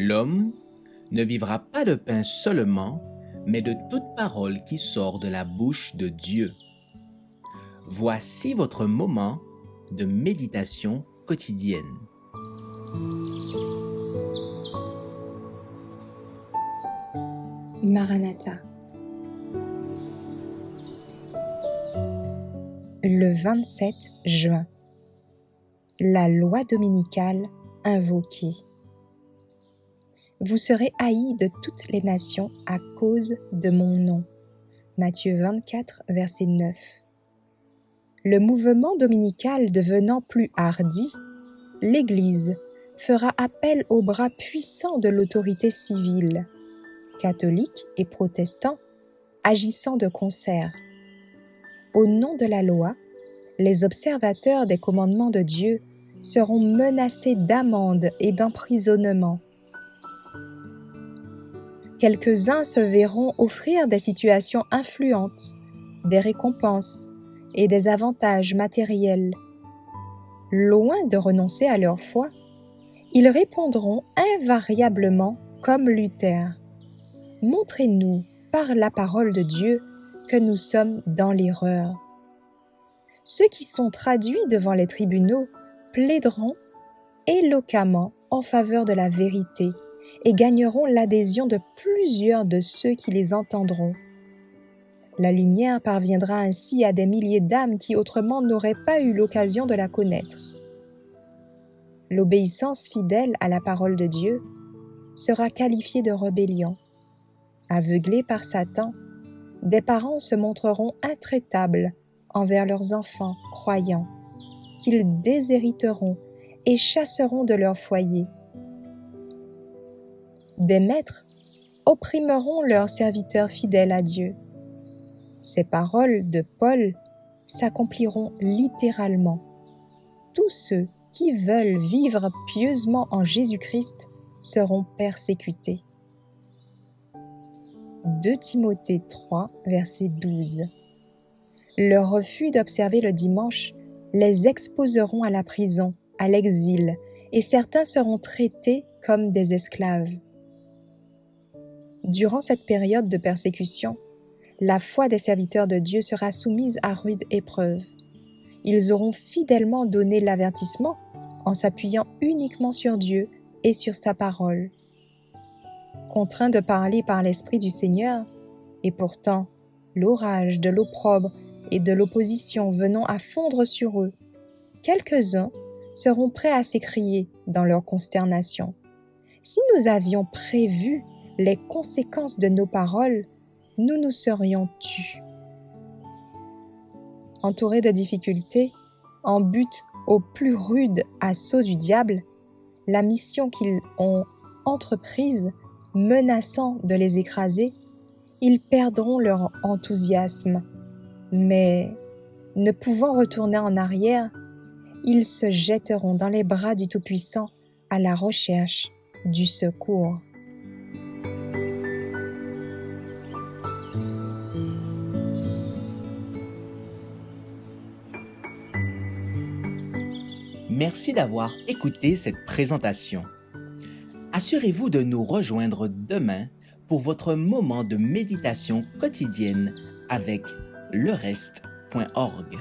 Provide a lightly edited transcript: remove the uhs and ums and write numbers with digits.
L'homme ne vivra pas de pain seulement, mais de toute parole qui sort de la bouche de Dieu. Voici votre moment de méditation quotidienne. Maranatha. Le 27 juin. La loi dominicale invoquée. Vous serez haïs de toutes les nations à cause de mon nom. Matthieu 24, verset 9. Le mouvement dominical devenant plus hardi, l'Église fera appel aux bras puissants de l'autorité civile, catholiques et protestants, agissant de concert. Au nom de la loi, les observateurs des commandements de Dieu seront menacés d'amende et d'emprisonnement. Quelques-uns se verront offrir des situations influentes, des récompenses et des avantages matériels. Loin de renoncer à leur foi, ils répondront invariablement comme Luther: « Montrez-nous par la parole de Dieu que nous sommes dans l'erreur. » Ceux qui sont traduits devant les tribunaux plaideront éloquemment en faveur de la vérité et gagneront l'adhésion de plusieurs de ceux qui les entendront. La lumière parviendra ainsi à des milliers d'âmes qui autrement n'auraient pas eu l'occasion de la connaître. L'obéissance fidèle à la parole de Dieu sera qualifiée de rébellion. Aveuglés par Satan, des parents se montreront intraitables envers leurs enfants croyants, qu'ils déshériteront et chasseront de leur foyer. Des maîtres opprimeront leurs serviteurs fidèles à Dieu. Ces paroles de Paul s'accompliront littéralement. Tous ceux qui veulent vivre pieusement en Jésus-Christ seront persécutés. 2 Timothée 3, verset 12. Leur refus d'observer le dimanche les exposeront à la prison, à l'exil, et certains seront traités comme des esclaves. Durant cette période de persécution, la foi des serviteurs de Dieu sera soumise à rude épreuve. Ils auront fidèlement donné l'avertissement en s'appuyant uniquement sur Dieu et sur sa parole. Contraints de parler par l'Esprit du Seigneur, et pourtant l'orage de l'opprobre et de l'opposition venant à fondre sur eux, quelques-uns seront prêts à s'écrier dans leur consternation: « Si nous avions prévu les conséquences de nos paroles, nous nous serions tus. » Entourés de difficultés, en butte au plus rude assaut du diable, la mission qu'ils ont entreprise menaçant de les écraser, ils perdront leur enthousiasme, mais ne pouvant retourner en arrière, ils se jetteront dans les bras du Tout-Puissant à la recherche du secours. Merci d'avoir écouté cette présentation. Assurez-vous de nous rejoindre demain pour votre moment de méditation quotidienne avec lereste.org.